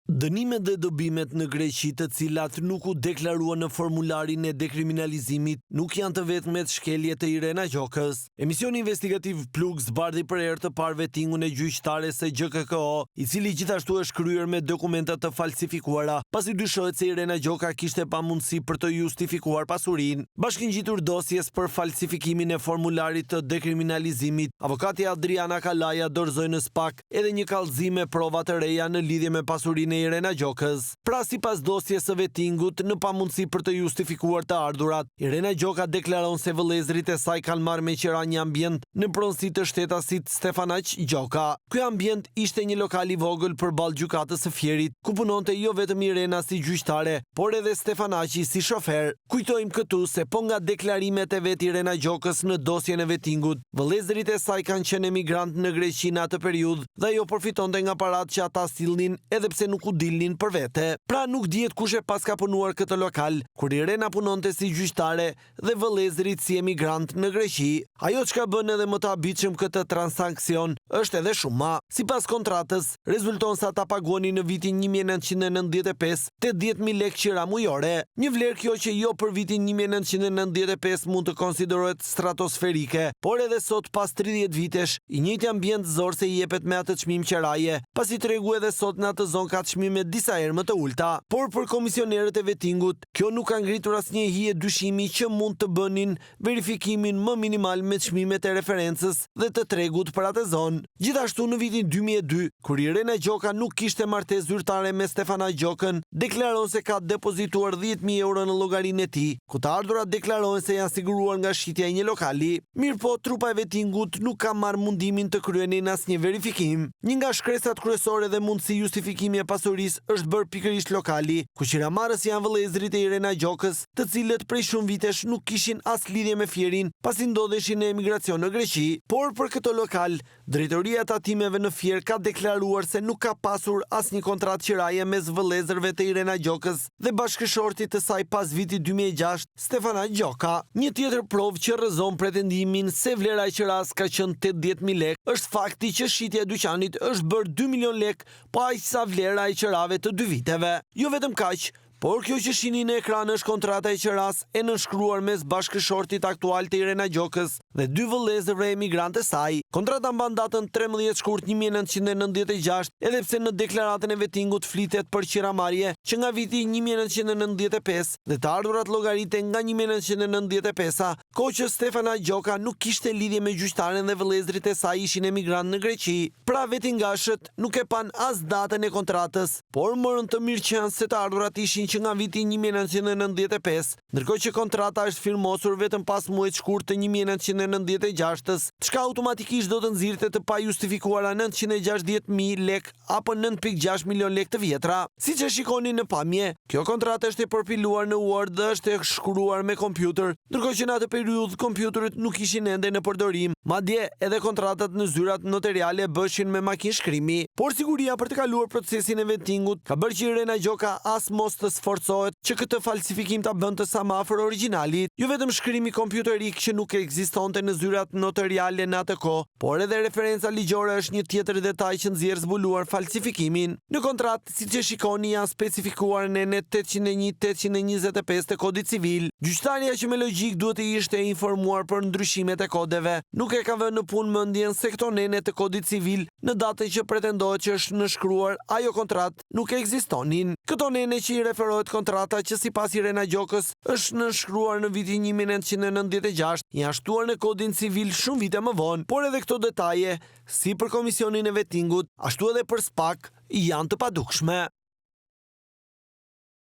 Dënimet dhe dobimet në Greqi, të cilat nuk u deklaruan në formularin e dekriminalizimit, nuk janë të vetmet shkelje të Irena Gjokës. Emisioni investigativ Plug zbardhi për herë të parë vettingun e gjyqtares së GKKO, i cili gjithashtu është kryer me dokumenta të falsifikuara, pasi dyshohet se Irena Gjoka kishte pamundësi për të justifikuar pasurinë. Bashkëngjitur dosjes për falsifikimin e formularit të dekriminalizimit, avokati Adriana Kalaja dorëzoi në SPAK edhe një kallëzim me prova të reja në lidhje me pasurinë Irena Gjokës. Pra, sipas dosjes së vettingut, në pamundësi për të justifikuar të ardhurat, Irena Gjoka deklaron se vëllezërit e saj kanë marrë me qira një ambient në pronësi të shtetasit Stefanaq Gjoka. Ky ambient ishte një lokal i vogël përballë gjykatës së Fierit, ku punonte jo vetëm Irena si gjyqtare, por edhe Stefanaqi si shofer. Kujtojmë këtu se po nga deklarimet e vet Irena Gjokës në dosjen e vettingut, vëllezërit e saj kanë qenë emigrant në Greqi në atë periudhë dhe ajo përfitonte nga paratë që ata sillnin edhe pse nuk u dilnin për vete. Pra nuk dihet kush e paska punuar këtë lokal, kur Irena punonte si gjyqtare dhe vëllezërit si emigrant në Greqi. Ajo çka bën edhe më të habitshëm këtë transaksion është edhe shumë ma. Sipas kontratës, rezulton se ata paguonin në vitin 1995 80.000 lekë qira mujore. Një vlerë kjo që jo për vitin 1995 mund të konsiderohet stratosferike, por edhe sot pas 30 vitesh, i njëjti ambient zorse i jepet me atë çmim qeraje, pasi tregu edhe sot në atë zonë ka çmime disa herë më të ulta. Por për komisionerët e vettingut, kjo nuk ka ngritur asnjë hije dyshimi që mund të bënin verifikimin më minimal me çmimet e referencës dhe të tregut për atë zonë. Gjithashtu në vitin 2002, kur Irena Gjoka nuk kishte martesë zyrtare me Stefanaq Gjokën, deklaron se ka depozituar 10.000 euro në llogarinë e tij, ku të ardhurat deklarojnë se janë siguruar nga shitja e një lokali. Mirë po, trupa e vettingut nuk ka marrë mundimin të kryenin asnjë verifikim. Një nga shkresat kryesore dhe mundësi justifikimi e pasurisë është bërë pikërisht lokali, ku qiramarrës janë vëllezërit e Irena Gjokës, të cilët prej shumë vitesh nuk kishin as lidhje me Fierin, pasi ndodheshin në emigracion në Greqi. Por për këtë lokal, drejtoria e tatimeve në Fier ka deklaruar se nuk ka pasur asnjë kontratë qiraje mes vëllezërve të Irena Gjokës dhe bashkëshortit të saj pas vitit 2006, Stefanaq Gjoka. Një tjetër provë që rrezon pretendimin se vlera e qiras ka qenë 80.000 lekë është fakti që shitja e dyqanit është bërë 2 milion lekë, pa aq sa vlera e qirave të 2 viteve. Jo vetëm kaq, por kjo që shihni në ekran është kontrata e qiras e nënshkruar mes bashkëshortit aktual të Irena Gjokës dhe 2 vëllezërve emigrantë të saj. Kontrata mban datën 13 shkurt 1996, edhe pse në deklaratën e vettingut flitet për qiramarrje që nga viti 1995 dhe të ardhurat llogariten nga 1995-a, kohë që Stefanaq Gjoka nuk kishte lidhje me gjyqtaren dhe vëllezërit e saj ishin emigrant në Greqi. Pra vettingashët nuk e pan as datën e kontratës, por morën të mirëqenë se të ardhurat ishin që nga viti 1995, ndërkohë që kontrata është firmosur vetëm pas muajit shkurt të 1996, çka automatikisht do të nxirrte të pa justifikuara 960.000 lekë apo 9.6 milion lekë të vjetra. Siç e shikoni në pamje, kjo kontratë është e përpiluar në Word dhe është e shkruar me kompjuter, ndërkohë që në atë periudhë kompjuterit nuk ishin ende në përdorim, madje edhe kontratat në zyrat notariale bëshin me makinë shkrimi. Por siguria për të kaluar procesin e vettingut ka bërë që Irena Gjoka as mos të sforcohet që këtë falsifikim ta bënte sa më afër originalit. Jo vetëm shkrimi kompjuterik që nuk ekzistonte në zyrat notariale në atë kohë, por edhe referenca ligjore është një tjetër detaj që nxjerr zbuluar falsifikimin. Në kontratë, siç e shikoni, janë specifikuar në 801-825 të Kodit Civil. Gjyqtarja që me logjik duhet të ishte informuar për ndryshimet e kodeve, nuk e ka vënë në punë mendjen se këto nene të Kodit Civil në datën që pretendohet që është nënshkruar ajo kontratë nuk ekzistonin. Këto nene që i referohet kontrata që sipas Irena Gjokës është nënshkruar në vitin 1996, janë shtuar në Kodin Civil shumë vite më vonë, por edhe këto detaje, si për komisionin e vettingut, ashtu edhe për SPAK, janë të padukshme.